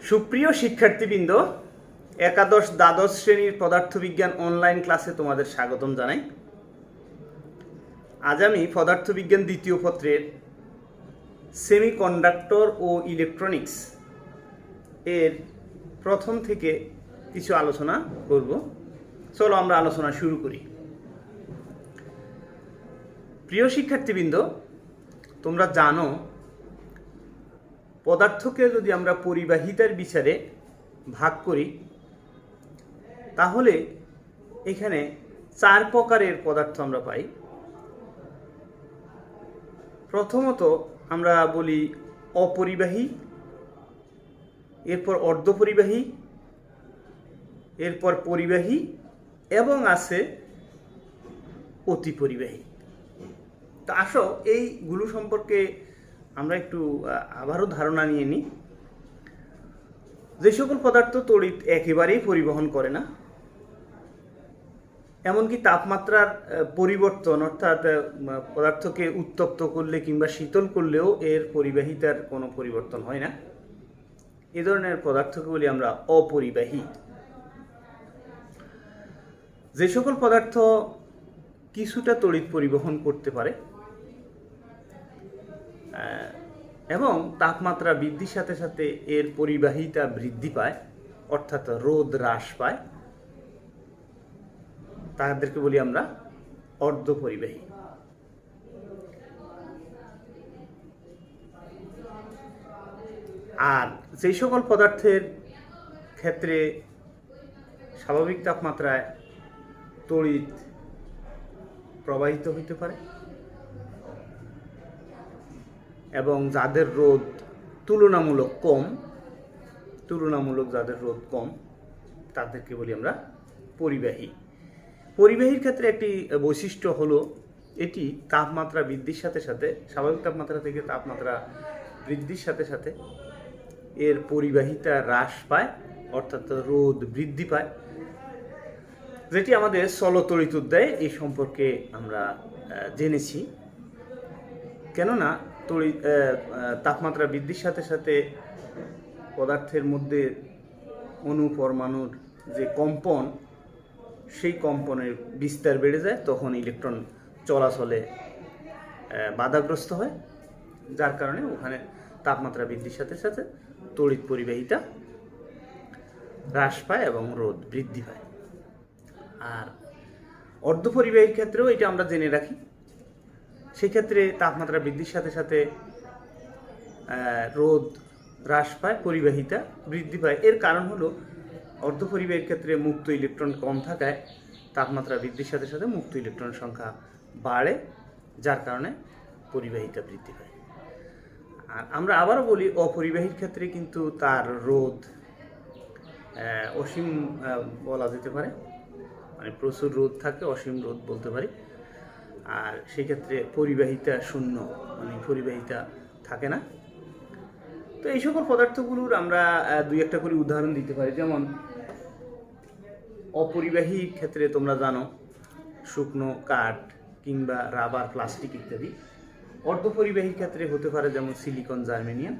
সুপ্রিয় শিক্ষার্থীবৃন্দ, একাদশ দ্বাদশ শ্রেণীর পদার্থবিজ্ঞান অনলাইন ক্লাসে তোমাদের স্বাগতম জানাই। আজ আমি পদার্থবিজ্ঞান দ্বিতীয় পত্রের সেমিকন্ডাক্টর ও ইলেকট্রনিক্স এর প্রথম থেকে কিছু আলোচনা করব। চলো আমরা আলোচনা শুরু করি। প্রিয় শিক্ষার্থীবৃন্দ, তোমরা জানো পদার্থকে যদি আমরা পরিবাহিতার বিচারে ভাগ করি তাহলে এখানে চার প্রকারের পদার্থ আমরা পাই। প্রথমত আমরা বলি অপরিবাহী, এরপর অর্ধপরিবাহী, এরপর পরিবাহী এবং আছে অতিপরিবাহী। তো আসো এইগুলো সম্পর্কে আমরা একটু আবারও ধারণা নিয়ে নিই। যে সকল পদার্থ তড়িৎ একেবারেই পরিবহন করে না, এমনকি তাপমাত্রার পরিবর্তন অর্থাৎ পদার্থকে উত্তপ্ত করলে কিংবা শীতল করলেও এর পরিবাহিতার কোনো পরিবর্তন হয় না, এ ধরনের পদার্থকে বলি আমরা অপরিবাহী। যে সকল পদার্থ কিছুটা তড়িৎ পরিবহন করতে পারে এবং তাপমাত্রা বৃদ্ধির সাথে সাথে এর পরিবাহিতা বৃদ্ধি পায় অর্থাৎ রোধ হ্রাস পায়, তাদেরকে বলি আমরা অর্ধপরিবাহী। আর সেই সকল পদার্থের ক্ষেত্রে স্বাভাবিক তাপমাত্রায় তড়িৎ প্রবাহিত হইতে পারে এবং যাদের রোধ তুলনামূলক যাদের রোধ কম তাদেরকে বলি আমরা পরিবাহী। পরিবাহীর ক্ষেত্রে একটি বৈশিষ্ট্য হলো এটি তাপমাত্রা বৃদ্ধির সাথে সাথে, স্বাভাবিক তাপমাত্রা থেকে তাপমাত্রা বৃদ্ধির সাথে সাথে এর পরিবাহিতা হ্রাস পায় অর্থাৎ রোধ বৃদ্ধি পায়, যেটি আমাদের চলতড়িৎ অধ্যায়ে এই সম্পর্কে আমরা জেনেছি। কেননা তাপমাত্রা বৃদ্ধির সাথে সাথে পদার্থের মধ্যে অণু পরমাণুর যে কম্পন, সেই কম্পনের বিস্তার বেড়ে যায়, তখন ইলেকট্রন চলাচলে বাধাগ্রস্ত হয়, যার কারণে ওখানে তাপমাত্রা বৃদ্ধির সাথে সাথে তড়িৎ পরিবাহিতা হ্রাস পায় এবং রোধ বৃদ্ধি পায়। আর অর্ধপরিবাহীর ক্ষেত্রেও এটা আমরা জেনে রাখি। সেক্ষেত্রে তাপমাত্রা বৃদ্ধির সাথে সাথে রোধ হ্রাস পায়, পরিবাহিতা বৃদ্ধি পায়। এর কারণ হলো অর্ধপরিবাহীর ক্ষেত্রে মুক্ত ইলেকট্রন কম থাকায় তাপমাত্রা বৃদ্ধির সাথে সাথে মুক্ত ইলেকট্রনের সংখ্যা বাড়ে, যার কারণে পরিবাহিতা বৃদ্ধি পায়। আর আমরা আবারও বলি অপরিবাহীর ক্ষেত্রে কিন্তু তার রোধ অসীম বলা যেতে পারে, মানে প্রচুর রোধ থাকে, অসীম রোধ বলতে পারি। আর সেক্ষেত্রে পরিবাহিতা শূন্য, মানে পরিবাহিতা থাকে না। তো এই সকল পদার্থগুলোর আমরা দুই একটা করে উদাহরণ দিতে পারি। যেমন অপরিবাহী ক্ষেত্রে তোমরা জানো শুকনো কাঠ কিংবা রাবার, প্লাস্টিক ইত্যাদি। অর্ধপরিবাহীর ক্ষেত্রে হতে পারে যেমন সিলিকন, জার্মেনিয়াম।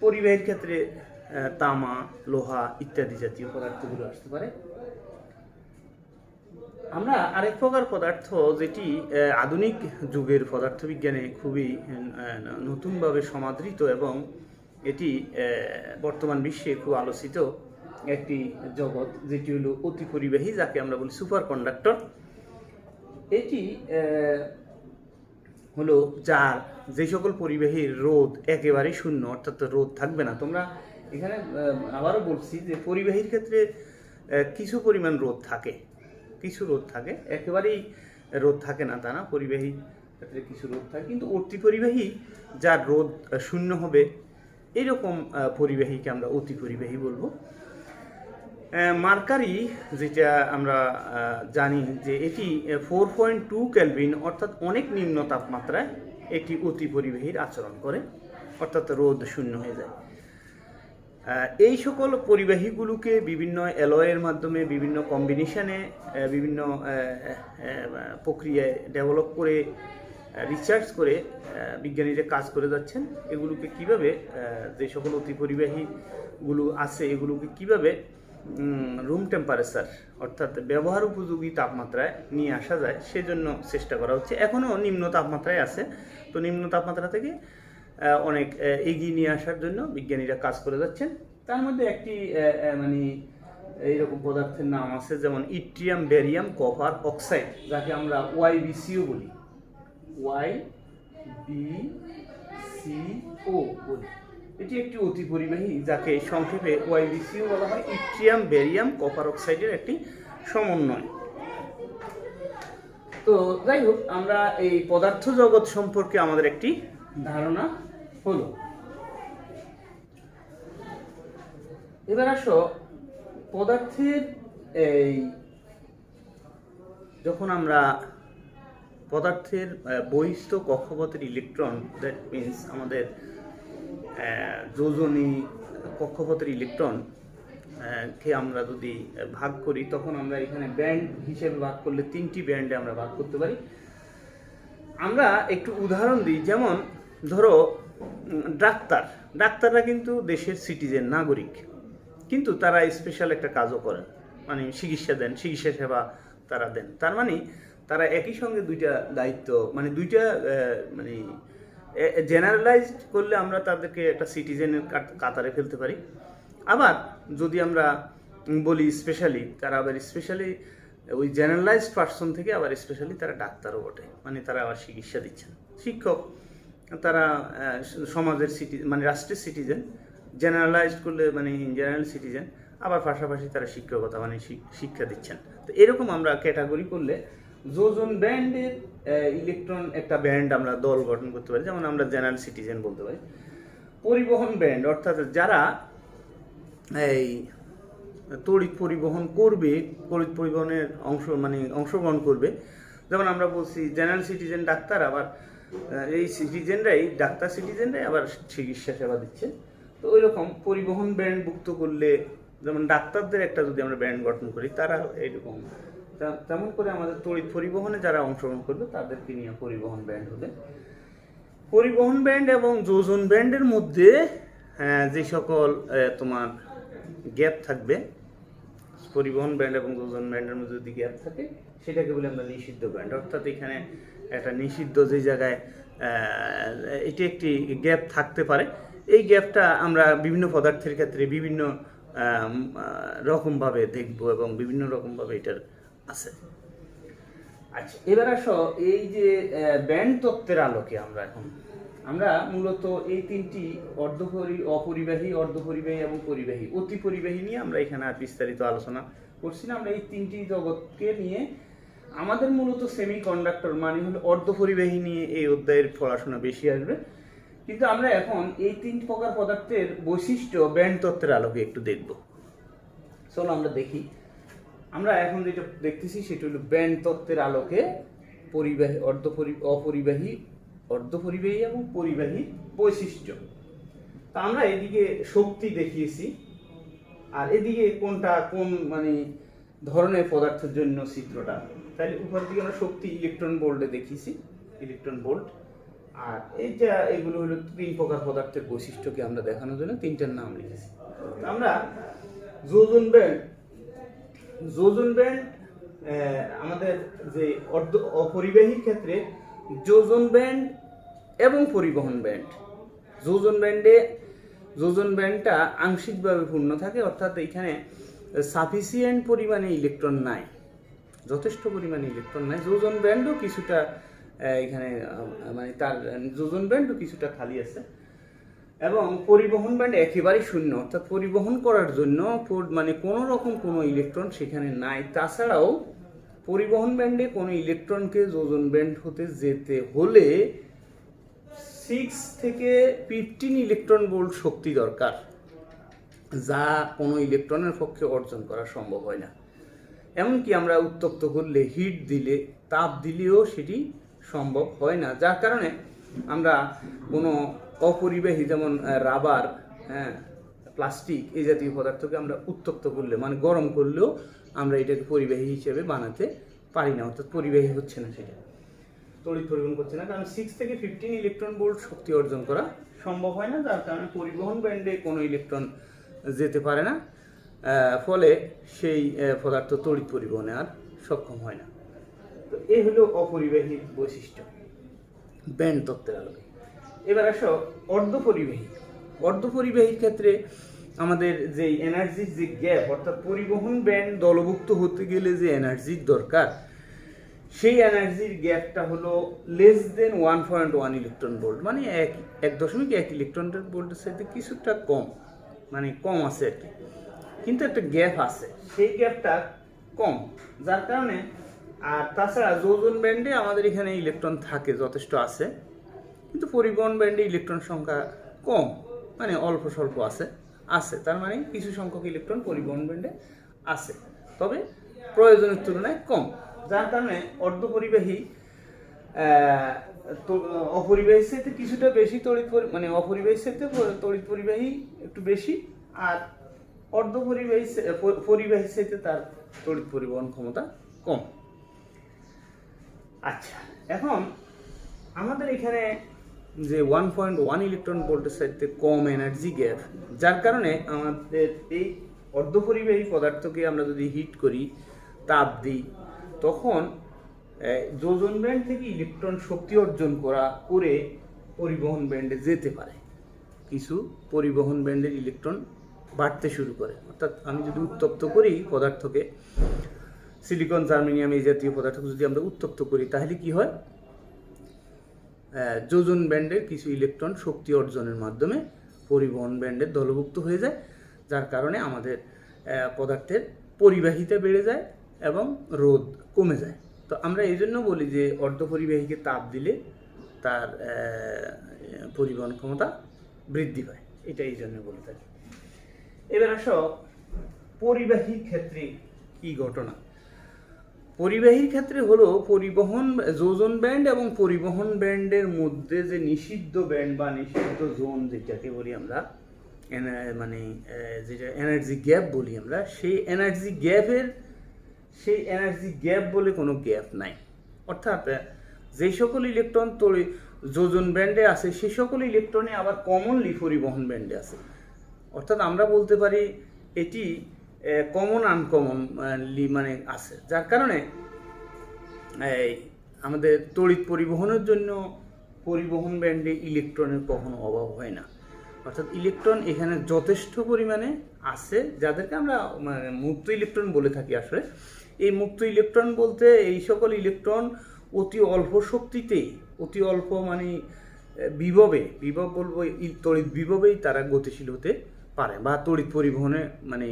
পরিবাহীর ক্ষেত্রে তামা, লোহা ইত্যাদি জাতীয় পদার্থগুলো আসতে পারে। আমরা আরেক প্রকার পদার্থ, যেটি আধুনিক যুগের পদার্থবিজ্ঞানে খুবই নতুনভাবে সমাদৃত এবং এটি বর্তমান বিশ্বে খুব আলোচিত একটি জগৎ, যেটি হলো অতি পরিবাহী, যাকে আমরা বলি সুপার কন্ডাক্টর। এটি হলো যার যে সকল পরিবাহীর রোধ একেবারেই শূন্য, অর্থাৎ রোধ থাকবে না। তোমরা এখানে আবারও বলছি যে পরিবাহীর ক্ষেত্রে কিছু পরিমাণ রোধ থাকে, একেবারেই রোধ থাকে না তা না, পরিবাহী ক্ষেত্রে কিছু রোধ থাকে। কিন্তু অতি পরিবাহী যার রোধ শূন্য হবে, এরকম পরিবাহীকে আমরা অতি পরিবাহী বলবো। মার্কারি, যেটা আমরা জানি যে এটি 4.2 কেলভিন অর্থাৎ অনেক নিম্ন তাপমাত্রায় এটি অতি পরিবাহীর আচরণ করে, অর্থাৎ রোধ শূন্য হয়ে যায়। এই সকল পরিবাহীগুলোকে বিভিন্ন অ্যালয়ের মাধ্যমে, বিভিন্ন কম্বিনেশনে, বিভিন্ন প্রক্রিয়ায় ডেভেলপ করে রিসার্চ করে বিজ্ঞানীরা কাজ করে যাচ্ছেন। এগুলোকে কিভাবে যে সকল অতি পরিবাহীগুলো আছে এগুলোকে কিভাবে রুম টেম্পারেচার অর্থাৎ ব্যবহার উপযোগী তাপমাত্রায় নিয়ে আসা যায় সেজন্য চেষ্টা করা হচ্ছে। এখনও নিম্ন তাপমাত্রায় আছে, তো নিম্ন তাপমাত্রা থেকে অনেক এগিয়ে নিয়ে আসার জন্য বিজ্ঞানীরা কাজ করে যাচ্ছেন। তার মধ্যে একটি মানে এইরকম পদার্থের নাম আছে যেমন ইট্রিয়াম বেরিয়াম কপার অক্সাইড, যাকে আমরা YbCO বলি, YbCO বলি। এটি একটি অতি পরিবাহী যাকে সংক্ষেপে YbCO বলা হয়। ইট্রিয়াম বেরিয়াম কপার অক্সাইডের একটি সমন্বয়। তো যাই হোক, আমরা এই পদার্থ জগৎ সম্পর্কে আমাদের একটি ধারণা হলো। এবার আসো পদার্থের এই যখন আমরা পদার্থের বহিস্থ কক্ষপথের ইলেকট্রন, দ্যাট মিনস আমাদের যোজনী কক্ষপথের ইলেকট্রন কে আমরা যদি ভাগ করি, তখন আমরা এখানে ব্যান্ড হিসেবে ভাগ করলে 3টি ব্যান্ডে আমরা ভাগ করতে পারি। আমরা একটু উদাহরণ দিই, যেমন ধরো ডাক্তাররা কিন্তু দেশের সিটিজেন, নাগরিক, কিন্তু তারা স্পেশাল একটা কাজও করেন, মানে চিকিৎসা দেন, চিকিৎসা সেবা তারা দেন। তার মানে তারা একই সঙ্গে দুইটা দায়িত্ব, মানে দুইটা মানে জেনারেলাইজড করলে আমরা তাদেরকে একটা সিটিজেনের কাতারে ফেলতে পারি। আবার যদি আমরা বলি স্পেশালি, তারা আবার স্পেশালি ওই জেনারেলাইজড পার্সন থেকে আবার স্পেশালি তারা ডাক্তারও বটে, মানে তারা আবার চিকিৎসা দিচ্ছেন। শিক্ষক, তারা সমাজের মানে রাষ্ট্রের সিটিজেন, জেনারেলাইজড করলে মানে জেনারেল সিটিজেন, আবার পাশাপাশি তারা শিক্ষকতা মানে শিক্ষা দিচ্ছেন। তো এরকম আমরা ক্যাটাগরি করলে যোজন ব্যান্ডের ইলেকট্রন একটা ব্যান্ড আমরা দল গঠন করতে পারি, যেমন আমরা জেনারেল সিটিজেন বলতে পারি। পরিবহন ব্যান্ড অর্থাৎ যারা এই তড়িৎ পরিবহন করবে, তড়িৎ পরিবহনের অংশগ্রহণ করবে, যেমন আমরা বলছি জেনারেল সিটিজেন ডাক্তার, আবার এই ডাক্তার সিটিজেনরাই আবার চিকিৎসা সেবা দিচ্ছে। তো ওই রকম পরিবহন ব্যান্ড ভুক্ত করলে, যেমন ডাক্তারদের একটা যদি আমরা ব্যান্ড গঠন করি, তারা এইরকম, তেমন করে আমাদের তড়িৎ পরিবহনে যারা অংশগ্রহণ করবে তাদেরকে নিয়ে পরিবহন ব্যান্ড হবে। পরিবহন ব্যান্ড এবং যোজন ব্যান্ডের মধ্যে যে সকল তোমার গ্যাপ থাকবে, পরিবহন ব্যান্ড এবং যোজন ব্যান্ডের মধ্যে যদি গ্যাপ থাকে, সেটাকে বলি আমরা নিষিদ্ধ ব্যান্ড। অর্থাৎ এখানে একটা নিষিদ্ধ যে জায়গায় এটি একটি গ্যাপ থাকতে পারে, এই গ্যাপটা আমরা বিভিন্ন পদার্থের ক্ষেত্রে বিভিন্ন রকমভাবে দেখব এবং বিভিন্ন রকমভাবে এটার আছে। আচ্ছা, এবার আসো এই যে ব্যান্ড তত্ত্বের আলোকে আমরা মূলত এই 3টি অপরিবাহী, অর্ধপরিবাহী এবং পরিবাহী, অতি পরিবাহী নিয়ে আমরা এখানে আর বিস্তারিত আলোচনা করছি না। আমরা এই 3টি জগৎকে নিয়ে আমাদের মূলত সেমিকন্ডাক্টর মানে হলো অর্ধপরিবাহী নিয়ে এই অধ্যায়ের পড়াশোনা বেশি আসবে। কিন্তু আমরা এখন এই 3 প্রকার পদার্থের বৈশিষ্ট্য ব্যান্ড তত্ত্বের আলোকে একটু দেখব। চলো আমরা দেখি। আমরা এখন যেটা দেখতেছি সেটা হলো ব্যান্ড তত্ত্বের আলোকে পরিবাহী, অপরিবাহী, অর্ধপরিবাহী এবং পরিবাহী বৈশিষ্ট্য। তা আমরা এদিকে শক্তি দেখিয়েছি, আর এদিকে কোনটা কোন মানে ধরনের পদার্থের জন্য চিত্রটা, তাহলে উপর দিকে আমরা শক্তি ইলেকট্রন ভোল্টে দেখিয়েছি, ইলেকট্রন ভোল্ট। আর এগুলো হলো 3 প্রকার পদার্থের বৈশিষ্ট্যকে আমরা দেখানোর জন্য 3টার নাম লিখেছি। আমরা যোজন ব্যান্ড আমাদের যে অপরিবাহীর ক্ষেত্রে যোজন ব্যান্ড এবং পরিবহন ব্যান্ড, যোজন ব্যান্ডটা আংশিকভাবে পূর্ণ থাকে, অর্থাৎ এখানে সাফিসিয়েন্ট পরিমাণে ইলেকট্রন নাই, যথেষ্ট পরিমাণে ইলেকট্রন নাই। যোজন ব্যান্ডও কিছুটা এখানে মানে তার যোজন ব্যান্ডও কিছুটা খালি আছে, এবং পরিবহন ব্যান্ড একেবারেই শূন্য, অর্থাৎ পরিবহন করার জন্য মানে কোনো রকম কোনো ইলেকট্রন সেখানে নাই। তাছাড়াও পরিবহন ব্যান্ডে কোনো ইলেকট্রনকে যোজন ব্যান্ড হতে যেতে হলে 6 থেকে 15 ইলেকট্রন ভোল্ট শক্তি দরকার, যা কোনো ইলেকট্রনের পক্ষে অর্জন করা সম্ভব হয় না। এমনকি আমরা উত্তপ্ত করলে, হিট দিলে, তাপ দিলেও সেটি সম্ভব হয় না, যার কারণে আমরা কোনো অপরিবাহী যেমন রাবার, প্লাস্টিক এই জাতীয় পদার্থকে আমরা উত্তপ্ত করলে মানে গরম করলেও আমরা এটাকে পরিবাহী হিসেবে বানাতে পারি না, অর্থাৎ পরিবাহী হচ্ছে না সেটা। তড়িৎ পরিবহন করছে না, কারণ 6 থেকে 15 ইলেকট্রন ভোল্ট শক্তি অর্জন করা সম্ভব হয় না, যার কারণে পরিবহন ব্যান্ডে কোনো ইলেকট্রন যেতে পারে না, ফলে সেই পদার্থ তড়িৎ পরিবহনে আর সক্ষম হয় না। তো এই হলো অপরিবাহী বৈশিষ্ট্য ব্যান্ড তত্ত্বের আলোকে। এবার আসো অর্ধপরিবাহী। অর্ধপরিবাহীর ক্ষেত্রে আমাদের যে এনার্জির যে গ্যাপ, অর্থাৎ পরিবহন ব্যান্ড দলভুক্ত হতে গেলে যে এনার্জির দরকার, সেই এনার্জির গ্যাপটা হলো লেস দেন 1.1 ইলেকট্রন ভোল্ট, মানে 1.1 ইলেকট্রন ভোল্টের সাথে কিছুটা কম, মানে কম আছে আর কি, কিন্তু একটা গ্যাপ আছে, সেই গ্যাপটা কম, যার কারণে। আর তাছাড়া যোজন ব্যান্ডে আমাদের এখানে ইলেকট্রন থাকে, যথেষ্ট আছে, কিন্তু পরিবহন ব্যান্ডে ইলেকট্রন সংখ্যা কম, মানে অল্প স্বল্প আছে, তার মানে কিছু সংখ্যক ইলেকট্রন পরিবহন ব্যান্ডে আছে, তবে প্রয়োজনের তুলনায় কম, যার কারণে অর্ধপরিবাহী অপরিবাহীর সাথে কিছুটা বেশি মানে অপরিবাহীর সাথে তড়িৎ পরিবাহী একটু বেশি, আর পরিবাহীর সাথে তার তড়িৎ পরিবহন ক্ষমতা কম। আচ্ছা, এখন আমাদের এখানে যে 1.1 ইলেকট্রন ভোল্টের সাথে কম এনার্জি গ্যাপ, যার কারণে আমাদের এই অর্ধপরিবাহী পদার্থকে আমরা যদি হিট করি, তাপ দিই, তখন যোজন ব্যান্ড থেকে ইলেকট্রন শক্তি অর্জন করে পরিবহন ব্যান্ডে যেতে পারে, কিছু পরিবহন ব্যান্ডের ইলেকট্রন বাড়তে শুরু করে। অর্থাৎ আমি যদি উত্তপ্ত করি পদার্থকে, সিলিকন, জার্মেনিয়াম এই জাতীয় পদার্থকে যদি আমরা উত্তপ্ত করি, তাহলে কি হয়, যোজন ব্যান্ডের কিছু ইলেকট্রন শক্তি অর্জনের মাধ্যমে পরিবহন ব্যান্ডের দলভুক্ত হয়ে যায়, যার কারণে আমাদের পদার্থের পরিবাহিতা বেড়ে যায় এবং রোধ কমে যায়। তো আমরা এই জন্য বলি যে অর্ধপরিবাহীকে তাপ দিলে তার পরিবহন ক্ষমতা বৃদ্ধি পায়, এটা এই জন্য বলে থাকি। এবার আসো পরিবাহীর ক্ষেত্রে কি ঘটনা। পরিবাহীর ক্ষেত্রে হলো যোজন ব্যান্ড এবং পরিবহন ব্যান্ডের মধ্যে যে নিষিদ্ধ ব্যান্ড বা নিষিদ্ধ জোন যেটাকে বলি আমরা, মানে যেটা এনার্জি গ্যাপ বলি আমরা, সেই এনার্জি গ্যাপ বলে কোনো গ্যাপ নাই। অর্থাৎ যে সকল ইলেকট্রন যোজন ব্যান্ডে আছে, সেই সকল ইলেকট্রনে আবার কমনলি পরিবহন ব্যান্ডে আছে। অর্থাৎ আমরা বলতে পারি এটি কমন আনকমন মানে আছে, যার কারণে আমাদের তড়িৎ পরিবহনের জন্য পরিবহন ব্যান্ডে ইলেকট্রনের কখনো অভাব হয় না। অর্থাৎ ইলেকট্রন এখানে যথেষ্ট পরিমাণে আছে, যাদেরকে আমরা মুক্ত ইলেকট্রন বলে থাকি। আসলে এই মুক্ত ইলেকট্রন বলতে এই সকল ইলেকট্রন অতি অল্প শক্তিতেই, অতি অল্প মানে বিভব বলবো, তড়িৎ বিভবেই তারা গতিশীল হতে পারে বা তড়িৎ পরিবহনে মানে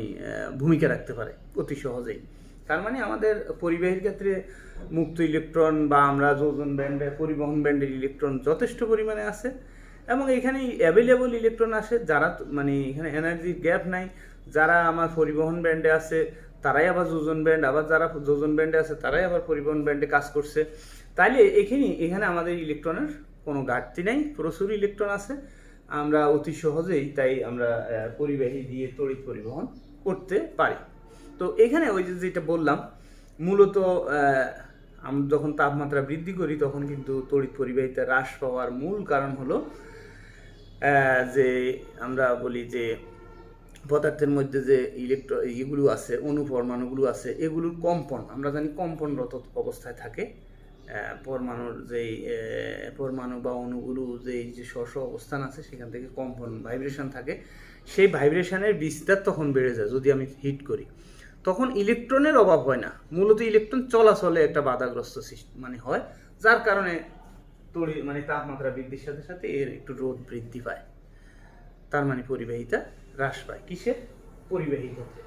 ভূমিকা রাখতে পারে অতি সহজেই। তার মানে আমাদের পরিবাহীর ক্ষেত্রে মুক্ত ইলেকট্রন বা আমরা যোজন ব্যান্ডে পরিবহন ব্যান্ডের ইলেকট্রন যথেষ্ট পরিমাণে আছে, এবং এখানে অ্যাভেলেবল ইলেকট্রন আসে যারা মানে এখানে এনার্জি গ্যাপ নাই, যারা আমার পরিবহন ব্যান্ডে আছে তারাই আবার যোজন ব্যান্ড, আবার যারা যোজন ব্যান্ডে আছে তারাই আবার পরিবহন ব্যান্ডে কাজ করছে। তাইলে এখানে আমাদের ইলেকট্রনের কোনো ঘাটতি নাই, প্রচুর ইলেকট্রন আছে, আমরা অতি সহজেই তাই আমরা পরিবাহী দিয়ে তড়িৎ পরিবহন করতে পারি। তো এখানে ওই যেটা বললাম, মূলত আমরা যখন তাপমাত্রা বৃদ্ধি করি তখন কিন্তু তড়িৎ পরিবাহিতা হ্রাস পাওয়ার মূল কারণ হলো যে আমরা বলি যে পদার্থের মধ্যে যে এগুলো আছে, পরমাণুগুলো আছে, এগুলোর কম্পন, আমরা জানি কম্পনরত অবস্থায় থাকে। পরমাণুর যেই পরমাণু বা অণুগুলো যে স্ব অবস্থান আছে সেখান থেকে কম্পন ভাইব্রেশন থাকে, সেই ভাইব্রেশনের বিস্তার তখন বেড়ে যায় যদি আমি হিট করি, তখন ইলেকট্রনের অভাব হয় না, মূলত ইলেকট্রন চলাচলে একটা বাধাগ্রস্ত মানে হয়, যার কারণে মানে তাপমাত্রা বৃদ্ধির সাথে সাথে এর একটু রোধ বৃদ্ধি পায়, তার মানে পরিবাহিতা হ্রাস পায়। কিসের? পরিবাহীর ক্ষেত্রে।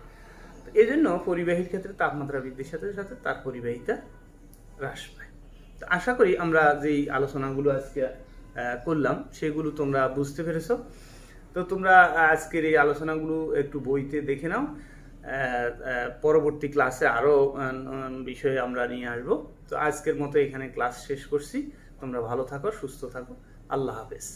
এই জন্য পরিবাহীর ক্ষেত্রে তাপমাত্রা বৃদ্ধির সাথে সাথে তার পরিবাহিতা হ্রাস পায়। তো আশা করি আমরা যেই আলোচনাগুলো আজকে করলাম সেগুলো তোমরা বুঝতে পেরেছো। তো তোমরা আজকের এই আলোচনাগুলো একটু বইতে দেখে নাও, পরবর্তী ক্লাসে আরও বিষয়ে আমরা নিয়ে আসবো। তো আজকের মতো এখানে ক্লাস শেষ করছি। তোমরা ভালো থাকো, সুস্থ থাকো, আল্লাহ হাফেজ।